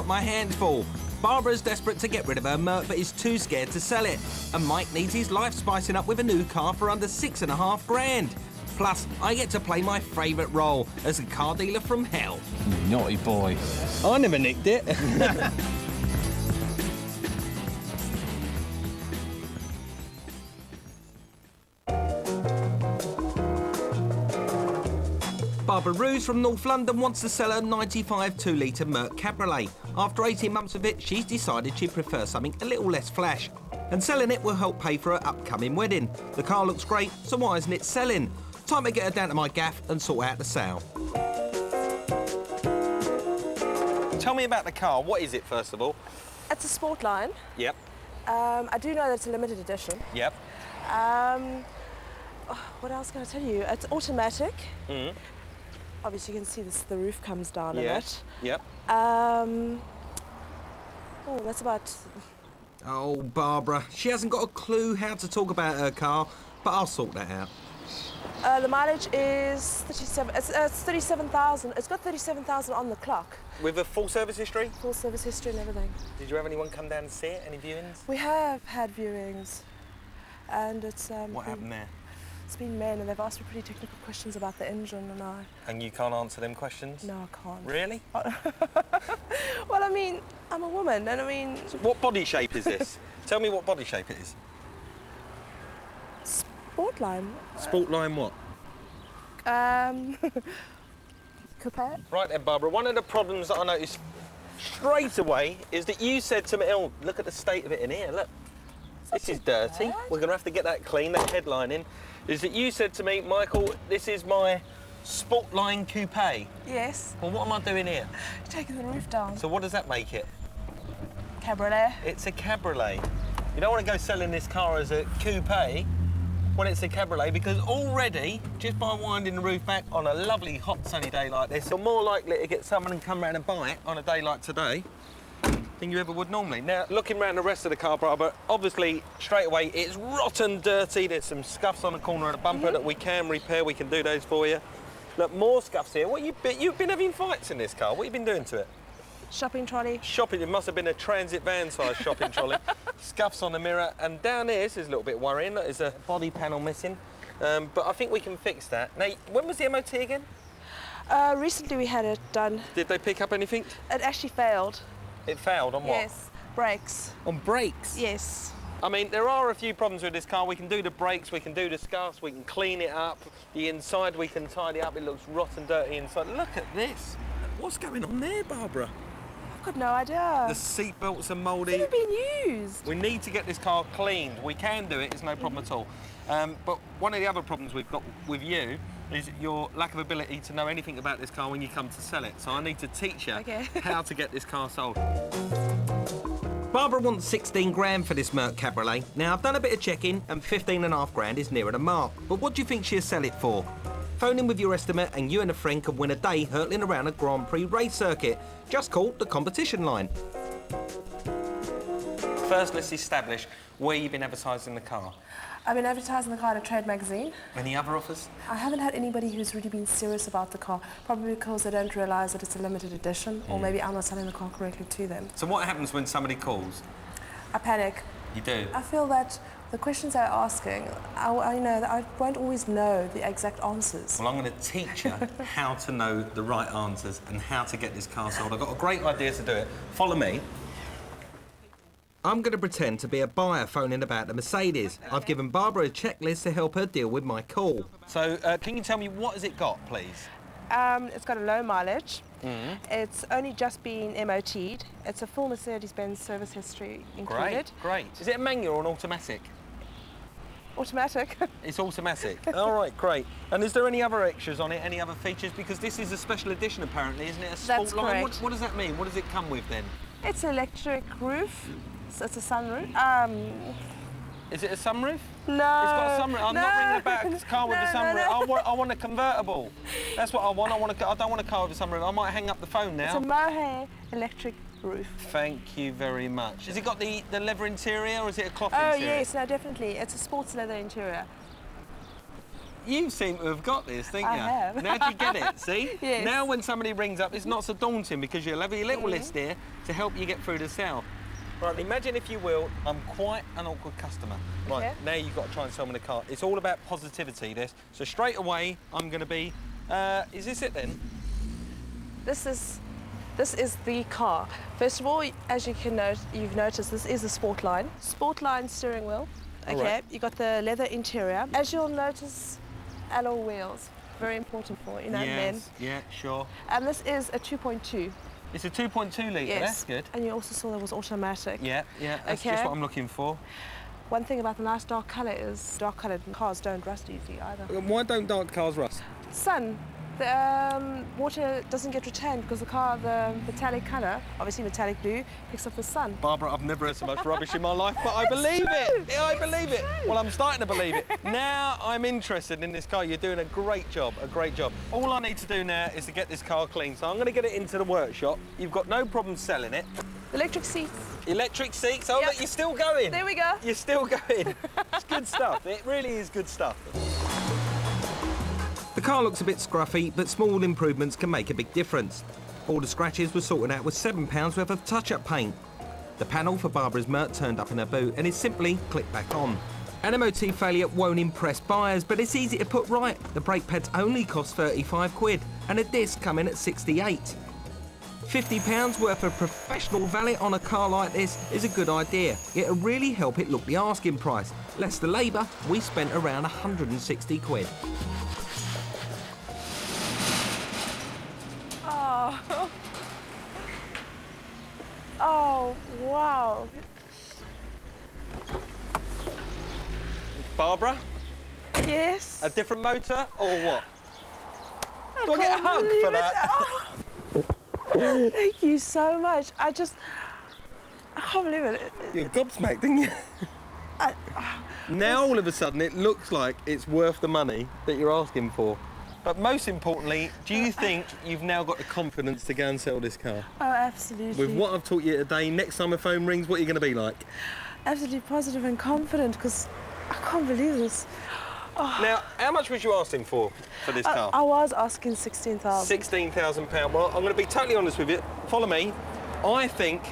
got my hands full. Barbara's desperate to get rid of her Merc, but is too scared to sell it. And Mike needs his life spicing up with a new car for under $6.5 grand. Plus, I get to play my favourite role as a car dealer from hell. Naughty boy. I never nicked it. Barbara Ruse from North London wants to sell her 95 2-litre Merc Cabriolet. After 18 months of it, she's decided she'd prefer something a little less flash. And selling it will help pay for her upcoming wedding. The car looks great, so why isn't it selling? Time to get her down to my gaff and sort out the sale. Tell me about the car. What is it, first of all? It's a sport line. Yep. I do know that it's a limited edition. Yep. What else can I tell you? It's automatic. Mm. Obviously, you can see this. The roof comes down a bit. Yep. Oh, that's about. Oh, Barbara, she hasn't got a clue how to talk about her car, but I'll sort that out. The mileage is 37. It's 37,000. It's got 37,000 on the clock. With a full service history? Full service history and everything. Did you have anyone come down and see it? Any viewings? We have had viewings, and it's. What happened there? It's been men, and they've asked me pretty technical questions about the engine, and I. And you can't answer them questions? No, I can't. Really? Well, I mean, I'm a woman, and I mean. So what body shape is this? Tell me what body shape it is. Sportline. Sportline what? Coupe. Right then, Barbara, one of the problems that I noticed straight away is that you said to me, oh, look at the state of it in here, look. This is dirty. We're going to have to get that clean, that headline in. Is that you said to me, Michael, this is my Sportline Coupe. Yes. Well, what am I doing here? Taking the roof down. So what does that make it? Cabriolet. It's a cabriolet. You don't want to go selling this car as a coupe when it's a cabriolet, because already, just by winding the roof back on a lovely hot sunny day like this, you're more likely to get someone to come round and buy it on a day like today than you ever would normally. Now, looking around the rest of the car, Barbara, obviously, straight away, it's rotten dirty. There's some scuffs on the corner of the bumper that we can repair. We can do those for you. Look, more scuffs here. You've been having fights in this car. What have you been doing to it? Shopping trolley. Shopping. It must have been a transit van-sized shopping trolley. Scuffs on the mirror. And down here, this is a little bit worrying. Look, there's a body panel missing. But I think we can fix that. Now, when was the MOT again? Recently we had it done. Did they pick up anything? It actually failed. It failed on what? Yes, brakes. On brakes? Yes. I mean, there are a few problems with this car. We can do the brakes, we can do the scuffs, we can clean it up. The inside we can tidy up. It looks rotten dirty inside. Look at this. What's going on there, Barbara? I've got no idea. The seat belts are mouldy. It's never been used. We need to get this car cleaned. We can do it, it's no problem at all. But one of the other problems we've got with you is your lack of ability to know anything about this car when you come to sell it. So I need to teach you how to get this car sold. Barbara wants 16 grand for this Merc Cabriolet. Now, I've done a bit of checking and 15.5 grand is nearer the mark. But what do you think she'll sell it for? Phone in with your estimate and you and a friend can win a day hurtling around a Grand Prix race circuit. Just call the competition line. First, let's establish where you've been advertising the car. I've been advertising the car in a trade magazine. Any other offers? I haven't had anybody who's really been serious about the car, probably because they don't realise that it's a limited edition, or maybe I'm not selling the car correctly to them. So what happens when somebody calls? I panic. You do? I feel that the questions they're asking, I won't always know the exact answers. Well, I'm going to teach you how to know the right answers and how to get this car sold. I've got a great idea to do it. Follow me. I'm going to pretend to be a buyer phoning about the Mercedes. I've given Barbara a checklist to help her deal with my call. So, can you tell me what has it got, please? It's got a low mileage. It's only just been MOT'd. It's a full Mercedes-Benz service history included. Great. Is it a manual or an automatic? Automatic. It's automatic. All right, great. And is there any other extras on it, any other features? Because this is a special edition, apparently, isn't it? A sport That's line. correct. What does that mean? What does it come with, then? It's an electric roof. So it's a sunroof. Is it a sunroof? No. It's got a sunroof. I'm not ringing about a car with a sunroof. No. I want a convertible. That's what I want. I don't want a car with a sunroof. I might hang up the phone now. It's a mohair electric roof. Thank you very much. Has it got the leather interior or is it a cloth interior? Oh, yes, no, definitely. It's a sports leather interior. You seem to have got this, think you? I have. Now do you get it, see? Yes. Now when somebody rings up, it's not so daunting because you'll have your little list here to help you get through the sale. Right, imagine if you will, I'm quite an awkward customer. Right, Okay. now you've got to try and sell me the car. It's all about positivity, this. So straight away, I'm going to be, is this it then? This is the car. First of all, as you've noticed, this is a Sportline steering wheel. Okay, Alright. you got the leather interior. As you'll notice, alloy wheels, very important for men. Yes, yeah, sure. And this is a 2.2. It's a 2.2 litre, Yes. that's good. And you also saw that was automatic. Yeah, that's Okay. just what I'm looking for. One thing about the nice dark colour is dark-coloured cars don't rust easily either. Why don't dark cars rust? Sun. The water doesn't get retained because the metallic colour, obviously metallic blue, picks up the sun. Barbara, I've never heard so much rubbish in my life, but I believe it. Yeah, I believe it. Well, I'm starting to believe it. Now I'm interested in this car. You're doing a great job, a great job. All I need to do now is to get this car clean. So I'm going to get it into the workshop. You've got no problem selling it. Electric seats. Electric seats. Oh, Yep. look, you're still going. There we go. You're still going. It's good stuff. It really is good stuff. The car looks a bit scruffy, but small improvements can make a big difference. All the scratches were sorted out with £7 worth of touch-up paint. The panel for Barbara's Mert turned up in her boot and is simply clicked back on. An MOT failure won't impress buyers, but it's easy to put right. The brake pads only cost 35 quid, and a disc come in at 68. £50 worth of professional valet on a car like this is a good idea. It'll really help it look the asking price. Less the labour, we spent around 160 quid. Oh, wow. Barbara, Yes. a different motor or what? I Do I get a can't hug believe for it. that? Oh. Thank you so much. I can't believe it. You're gobsmacked, didn't you? Now all of a sudden it looks like it's worth the money that you're asking for. But most importantly, do you think you've now got the confidence to go and sell this car? Oh, absolutely. With what I've taught you today, next time a phone rings, what are you going to be like? Absolutely positive and confident because I can't believe this. Now, how much was you asking for this car? I was asking 16,000. £16,000. Well, I'm going to be totally honest with you. Follow me. I think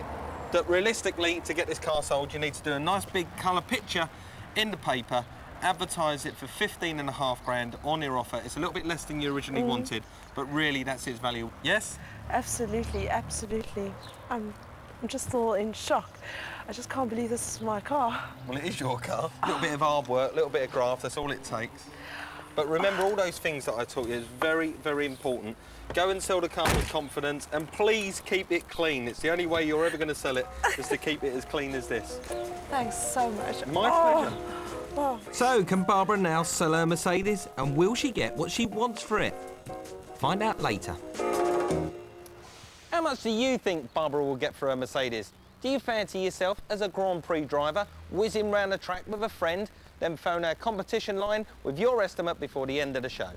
that realistically, to get this car sold, you need to do a nice big colour picture in the paper, advertise it for 15.5 grand on your offer. It's a little bit less than you originally wanted, but really that's its value. Yes? Absolutely, absolutely. I'm just all in shock. I just can't believe this is my car. Well, it is your car. A little bit of hard work, a little bit of graft, that's all it takes. But remember, all those things that I taught you is very, very important. Go and sell the car with confidence, and please keep it clean. It's the only way you're ever going to sell it, is to keep it as clean as this. Thanks so much. My pleasure. Oh. So, can Barbara now sell her Mercedes, and will she get what she wants for it? Find out later. How much do you think Barbara will get for her Mercedes? Do you fancy yourself as a Grand Prix driver, whizzing round the track with a friend, then phone our competition line with your estimate before the end of the show?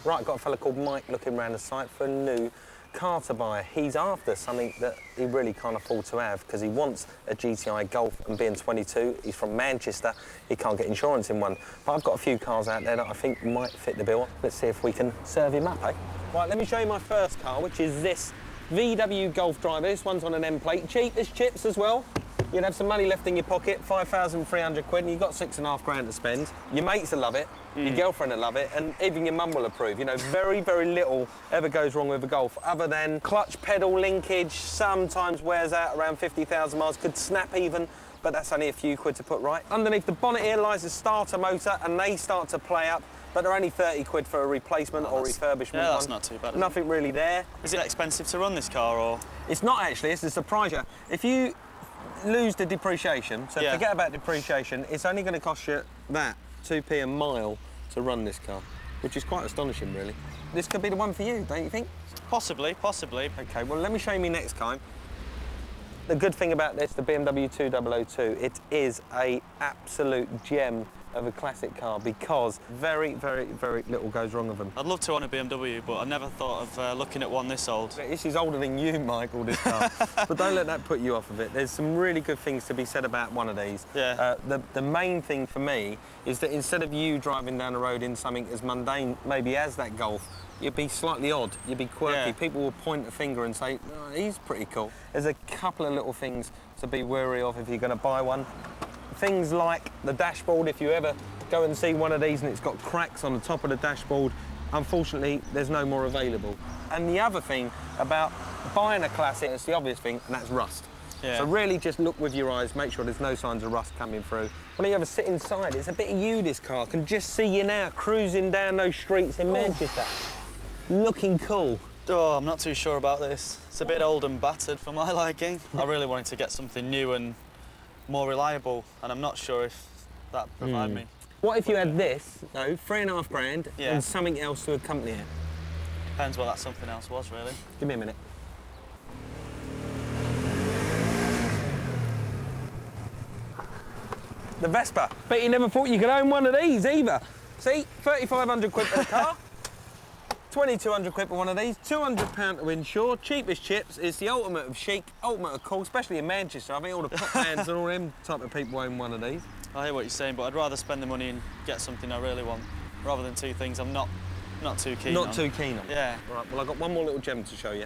Right, I've got a fella called Mike looking around the site for a new car to buy. He's after something that he really can't afford to have because he wants a GTI Golf, and being 22, he's from Manchester, he can't get insurance in one. But I've got a few cars out there that I think might fit the bill. Let's see if we can serve him up, eh? Right, let me show you my first car, which is this VW Golf driver. This one's on an M plate, cheap as chips as well. You'd have some money left in your pocket, 5,300 quid, and you've got 6.5 grand to spend. Your mates will love it, your girlfriend will love it, and even your mum will approve. You know, very, very little ever goes wrong with a Golf, other than clutch pedal linkage, sometimes wears out around 50,000 miles, could snap even, but that's only a few quid to put right. Underneath the bonnet here lies a starter motor, and they start to play up, but they're only 30 quid for a replacement or refurbishment. Yeah, that's one. not too bad. Nothing really there. Is it expensive to run this car, or? It's not actually, it's a surprise you. If you lose the depreciation, so forget about depreciation, it's only going to cost you that, 2p a mile to run this car, which is quite astonishing, really. This could be the one for you, don't you think? Possibly, possibly. OK, well, let me show you me next time. The good thing about this, the BMW 2002, it is a absolute gem of a classic car because very, very, very little goes wrong with them. I'd love to own a BMW, but I never thought of looking at one this old. This is older than you, Michael, this car. But don't let that put you off of it. There's some really good things to be said about one of these. Yeah. The main thing for me is that instead of you driving down the road in something as mundane, maybe as that Golf, you'd be slightly odd, you'd be quirky. Yeah. People will point a finger and say, oh, he's pretty cool. There's a couple of little things to be wary of if you're going to buy one. Things like the dashboard. If you ever go and see one of these and it's got cracks on the top of the dashboard, unfortunately, there's no more available. And the other thing about buying a classic, it's the obvious thing, and that's rust. Yeah. So really just look with your eyes, make sure there's no signs of rust coming through. When you ever sit inside, it's a bit of you, this car. I can just see you now cruising down those streets in Manchester. Looking cool. Oh, I'm not too sure about this. It's a bit old and battered for my liking. I really wanted to get something new and more reliable, and I'm not sure if that provide me. What if you had this, no, £3.5 grand, Yeah. and something else to accompany it? Depends what that something else was, really. Give me a minute. The Vespa. Bet you never thought you could own one of these either. See, 3,500 quid for the car. 2,200 quid for one of these, £200 to insure, cheapest chips. It's the ultimate of chic, ultimate of cool, especially in Manchester. I think all the pop bands and all them type of people own one of these. I hear what you're saying, but I'd rather spend the money and get something I really want, rather than two things I'm not too keen on. Not too keen on. Yeah. Right, well, I've got one more little gem to show you.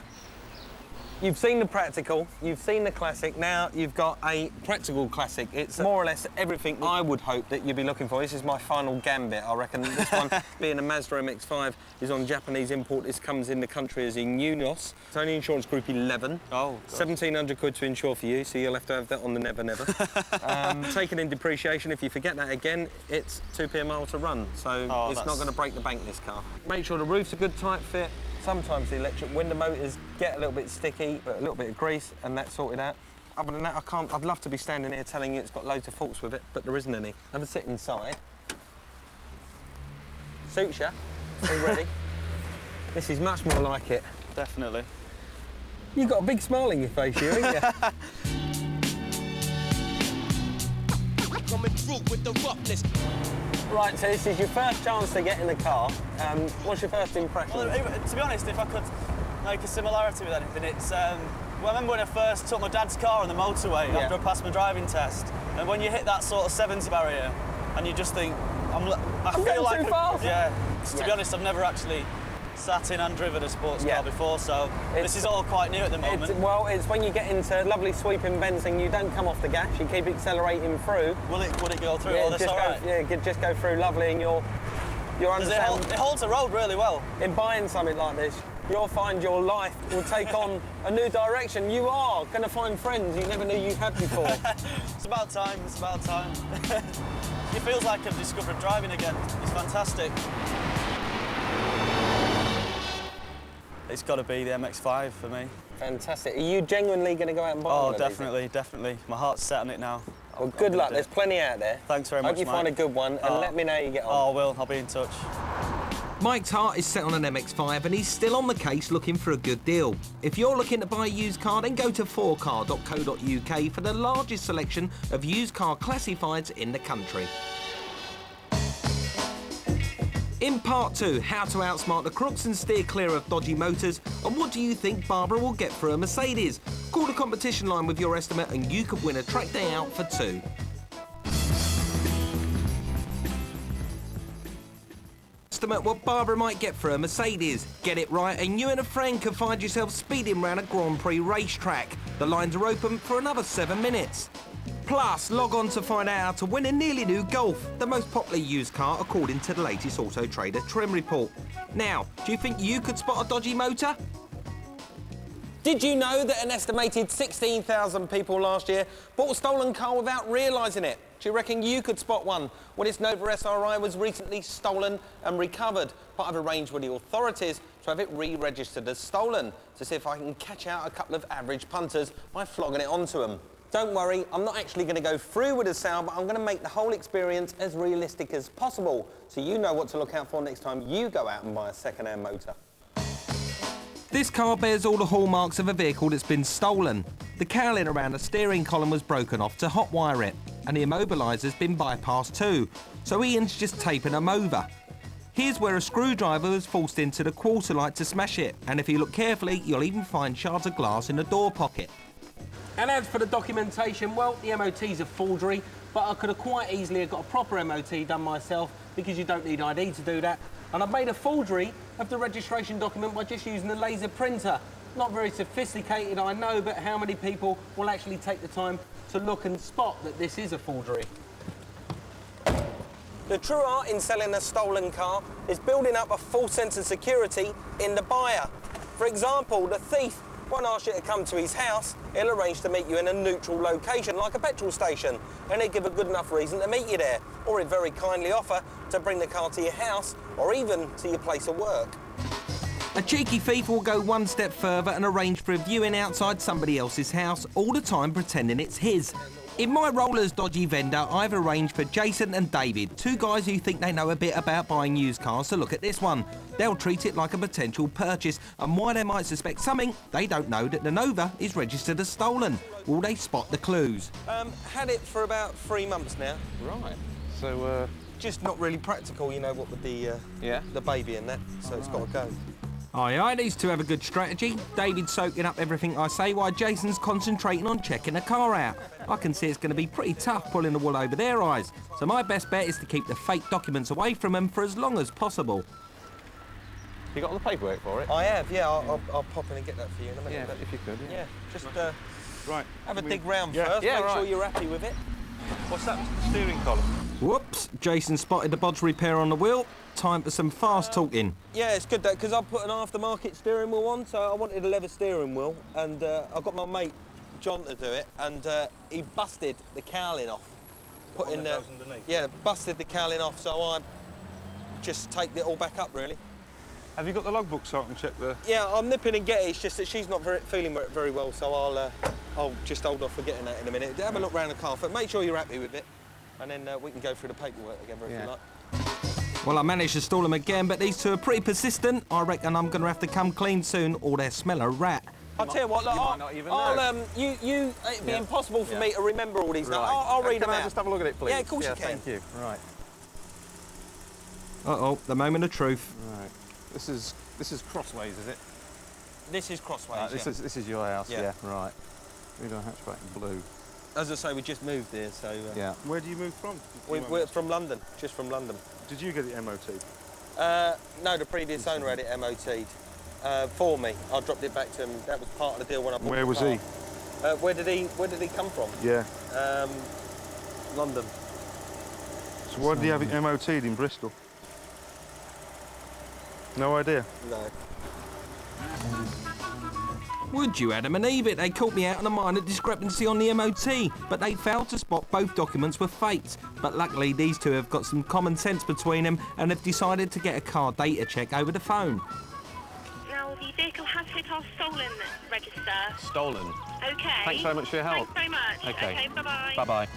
You've seen the practical, you've seen the classic, now you've got a practical classic. It's more or less everything I would hope that you'd be looking for. This is my final gambit, I reckon. This one, being a Mazda MX-5, is on Japanese import. This comes in the country as in UNOS. It's only insurance group 11. Oh, God. 1,700 quid to insure for you, so you'll have to have that on the never, never. Taken in depreciation, if you forget that again, it's 2p a mile to run, so it's not going to break the bank, this car. Make sure the roof's a good tight fit. Sometimes the electric window motors get a little bit sticky, but a little bit of grease, and that's sorted out. Other than that, I'd love to be standing here telling you it's got loads of faults with it, but there isn't any. Have a sit inside. Suits you already. This is much more like it. Definitely. You've got a big smile on your face here, haven't you? Coming through with the roughness. Right, so this is your first chance to get in the car. What's your first impression? Well, to be honest, if I could make a similarity with anything, it's... well, I remember when I first took my dad's car on the motorway after I passed my driving test, and when you hit that sort of 70 barrier, and you just think, I feel going like... too fast. Yeah. To be honest, I've never actually sat in and driven a sports car before, so this is all quite new at the moment. It's when you get into lovely sweeping bends and you don't come off the gas, you keep accelerating through. Would it go through all this all right? Just go through lovely, and you're understand. It holds the road really well. In buying something like this, you'll find your life will take on a new direction. You are going to find friends you never knew you had before. It's about time, it's about time. It feels like I've discovered driving again. It's fantastic. It's got to be the MX-5 for me. Fantastic. Are you genuinely going to go out and buy one of these? Definitely. My heart's set on it now. Well, good luck. There's plenty out there. Thanks very much, Hope you find a good one, and let me know how you get on. Oh, I will. I'll be in touch. Mike's heart is set on an MX-5 and he's still on the case looking for a good deal. If you're looking to buy a used car, then go to 4car.co.uk for the largest selection of used car classifieds in the country. In part 2, how to outsmart the crooks and steer clear of dodgy motors, and what do you think Barbara will get for a Mercedes? Call the competition line with your estimate and you could win a track day out for 2. Estimate what Barbara might get for a Mercedes. Get it right and you and a friend could find yourself speeding around a Grand Prix racetrack. The lines are open for another 7 minutes. Plus, log on to find out how to win a nearly new Golf, the most popular used car according to the latest Auto Trader trim report. Now, do you think you could spot a dodgy motor? Did you know that an estimated 16,000 people last year bought a stolen car without realising it? Do you reckon you could spot one when its Nova SRI was recently stolen and recovered? But I've arranged with the authorities to have it re-registered as stolen to see if I can catch out a couple of average punters by flogging it onto them. Don't worry, I'm not actually going to go through with the sale, but I'm going to make the whole experience as realistic as possible so you know what to look out for next time you go out and buy a second-hand motor. This car bears all the hallmarks of a vehicle that's been stolen. The cowling around the steering column was broken off to hotwire it. and the immobiliser's been bypassed too, so Ian's just taping them over. Here's where a screwdriver was forced into the quarter light to smash it, and if you look carefully, you'll even find shards of glass in the door pocket. And as for the documentation, well, the MOT's a forgery, but I could have quite easily have got a proper MOT done myself because you don't need ID to do that. And I've made a forgery of the registration document by just using a laser printer. Not very sophisticated, I know, but how many people will actually take the time to look and spot that this is a forgery? The true art in selling a stolen car is building up a false sense of security in the buyer. For example, the thief won't ask you to come to his house, he'll arrange to meet you in a neutral location, like a petrol station, and he'll give a good enough reason to meet you there. Or he'll very kindly offer to bring the car to your house, or even to your place of work. A cheeky thief will go one step further and arrange for a viewing outside somebody else's house, all the time pretending it's his. In my role as dodgy vendor, I've arranged for Jason and David, two guys who think they know a bit about buying used cars, to look at this one. They'll treat it like a potential purchase, and why they might suspect something, they don't know that the Nova is registered as stolen. Will they spot the clues? Had it for about 3 months now. Right. So, Just not really practical, you know, what with the baby and that, so it's got to go. Aye, these two have a good strategy. David's soaking up everything I say while Jason's concentrating on checking the car out. I can see it's going to be pretty tough pulling the wool over their eyes, so my best bet is to keep the fake documents away from them for as long as possible. you got all the paperwork for it? I have, yeah, I'll pop in and get that for you in a minute. Yeah, but if you could, yeah. yeah, just Right. have a dig round Yeah. first, Yeah, make sure right. you're happy with it. What's that, the steering column? Whoops, Jason spotted the bodge repair on the wheel. Time for some fast talking. Yeah, it's good that, because I put an aftermarket steering wheel on, so I wanted a leather steering wheel, and I got my mate John to do it, and he busted the cowling off. Yeah, busted the cowling off, so I just taped it all back up, really. Have you got the logbook so I can check the... Yeah, I'm nipping and getting it. It's just that she's not feeling very well, so I'll just hold off for getting that in a minute. Have a look round the car, but make sure you're happy with it, and then we can go through the paperwork together if you like. Well, I managed to stall them again, but these two are pretty persistent. I reckon I'm going to have to come clean soon, or they'll smell a rat. I'll tell you what, look, might not even know. It'd be impossible for me to remember all these now. I'll read them Can I out. just have a look at it, please? Yeah, of course you can. Thank you. Right. Uh-oh, the moment of truth. Right. This is Crossways, is it? This is Crossways, Right, this is your house, Yeah. yeah, right. We got a hatchback in blue. As I say, we just moved here, so... Yeah. Where do you move from? We're from London, just from London. Did you get it MOT? No, the previous owner had it MOT'd for me. I dropped it back to him. That was part of the deal when I bought Where the was car. he? Where did he come from? Yeah. London. So why did he have it MOT'd in Bristol? No idea. No. Would you, Adam and Eve it? They caught me out on a minor discrepancy on the MOT, but they failed to spot both documents were fakes. But luckily, these two have got some common sense between them and have decided to get a car data check over the phone. Now, the vehicle has hit our stolen register. Stolen. Okay. Thanks very much for your help. Thanks very much. Okay. Bye-bye. Bye-bye.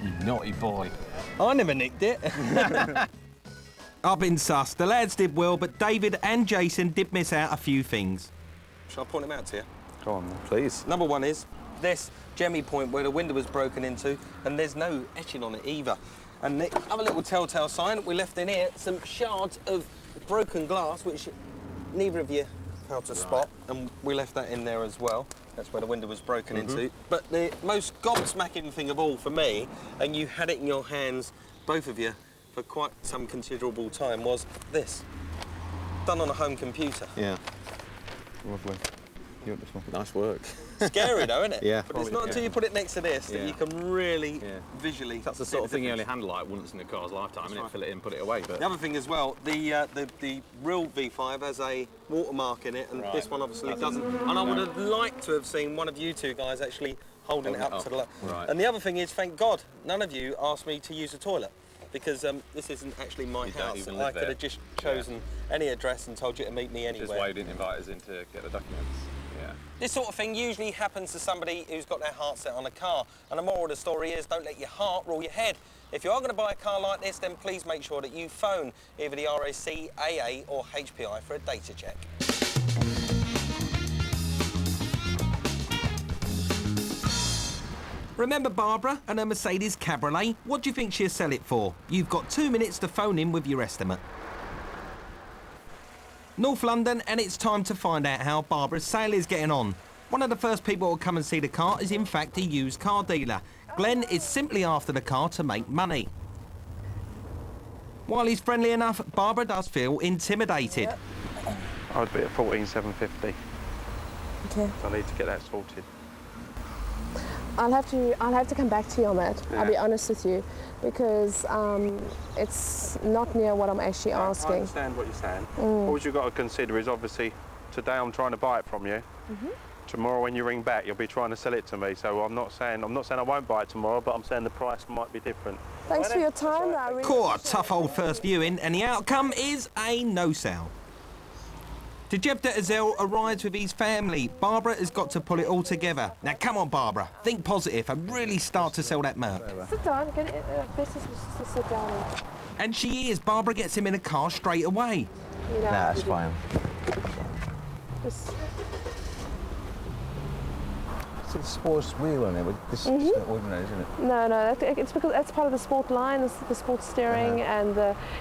You naughty boy. I never nicked it. I've been sus. The lads did well, but David and Jason did miss out a few things. Shall I point them out to you? Go on then. Please. Number one is this jemmy point where the window was broken into, and there's no etching on it either. And the other little telltale sign we left in here, some shards of broken glass, which neither of you failed to spot, and we left that in there as well. That's where the window was broken into. But the most gobsmacking thing of all for me, and you had it in your hands, both of you, for quite some considerable time, was this. Done on a home computer. Yeah. Lovely. You want this one? Nice work. Scary though, isn't it? Yeah. But it's not until you put it next to this that Yeah. you can really Yeah. visually. That's the see sort of thing you only difference. handle like once in a car's lifetime, innit? Fill it in, put it away. But The other thing as well, the real V5 has a watermark in it, and Right. this one obviously doesn't. And I would have liked to have seen one of you two guys actually holding it Holding up it to the up. light. Right. And the other thing is, thank God, none of you asked me to use the toilet. Because this isn't actually my You don't house. even I live could there. have just chosen any address and told you to meet me just anywhere. why you didn't invite us in to get the documents. Yeah. This sort of thing usually happens to somebody who's got their heart set on a car. And the moral of the story is, don't let your heart rule your head. If you are going to buy a car like this, then please make sure that you phone either the RAC, AA or HPI for a data check. Remember Barbara and her Mercedes Cabriolet? What do you think she'll sell it for? You've got 2 minutes to phone in with your estimate. North London, and it's time to find out how Barbara's sale is getting on. One of the first people who will come and see the car is in fact a used car dealer. Glenn is simply after the car to make money. While he's friendly enough, Barbara does feel intimidated. I would be at 14,750. Okay. So I need to get that sorted. I'll have to come back to you on that. Yeah. I'll be honest with you, because it's not near what I'm actually asking. I understand what you're saying. All you've got to consider is obviously today I'm trying to buy it from you. Tomorrow when you ring back, you'll be trying to sell it to me. So I'm not saying I won't buy it tomorrow, but I'm saying the price might be different. Thanks for your time. I really Cool, a tough old first viewing, and the outcome is a no sale. Dejevda Azel arrives with his family. Barbara has got to pull it all together. Now come on, Barbara, think positive and really start to sell that Merc. sit down. Best is to sit down. And she is. Barbara gets him in a car straight away. You know, Nah, it's fine. Just, It's a sports wheel on it, but this is not ordinary, isn't it? no, it's because that's part of the sport line, the sport steering, and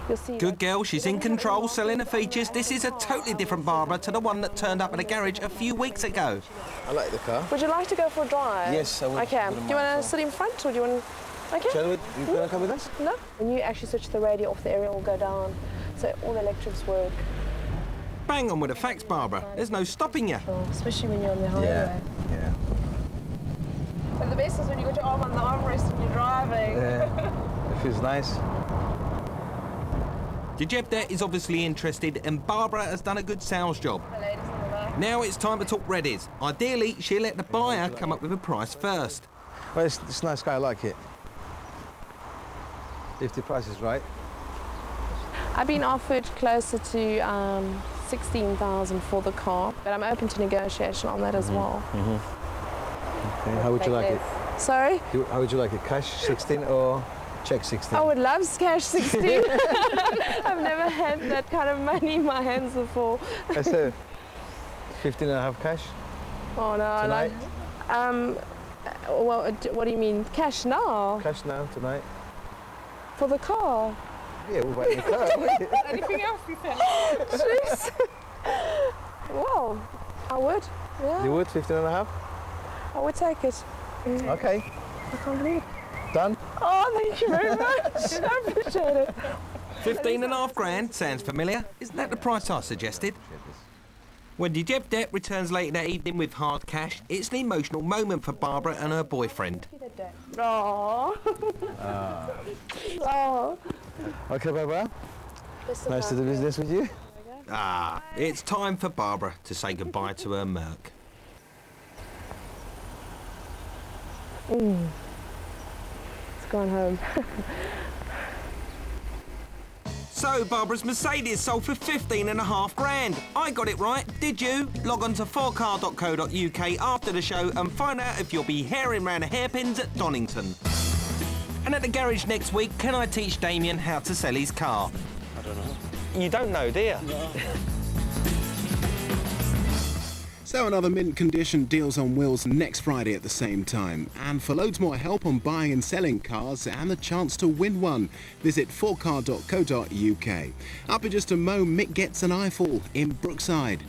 you'll see. Good girl, she's in control, selling the features. This is a totally different Barbara to the one that turned up at the garage a few weeks ago. I like the car. Would you like to go for a drive? Yes, I would. Okay. Wouldn't Do you want mind to at sit in front, or do you want? Okay. Shall we? You gonna come with us? No. When you actually switch the radio off, the area will go down, so all the electrics work. Bang on with the facts, Barbara. There's no stopping you. Especially when you're on the highway. Yeah. But the best is when you got your arm on the armrest and you're driving. Yeah. It feels nice. Dejevda is obviously interested, and Barbara has done a good sales job. The ladies in the back. Now it's time to talk Reddies. Ideally, she'll let the buyer come up with a price first. Well, it's a nice car, I like it. If the price is right. I've been offered closer to 16,000 for the car, but I'm open to negotiation on that as well. Okay. How would you like it? Sorry? How would you like it? Cash 16 or check 16? I would love cash 16. I've never had that kind of money in my hands before. I said 15 and a half cash. Oh no, Tonight? Well, what do you mean? Cash now? Cash now, tonight. For the car? Yeah, we'll buy the car. Anything else you said? Jeez. Well, I would. Yeah. You would, 15 and a half? I would take it. Okay. I can't believe it. Done? Oh, thank you very much. I appreciate it. 15 and a half grand, sounds familiar. Isn't that the price I suggested? When Dejevda returns late that evening with hard cash, it's an emotional moment for Barbara and her boyfriend. Oh. Oh. Okay, Barbara. Nice to do business with you. Ah, it's time for Barbara to say goodbye to her Merc. It's gone home. So Barbara's Mercedes sold for 15 and a half grand. I got it right, did you? Log on to 4car.co.uk after the show and find out if you'll be herring round the hairpins at Donington. And at the garage next week, can I teach Damien how to sell his car? I don't know. You don't know, do you? No. So another mint condition Deals on Wheels next Friday at the same time. And for loads more help on buying and selling cars and the chance to win one, visit 4car.co.uk. Up in just a mo, Mick gets an eyeful in Brookside.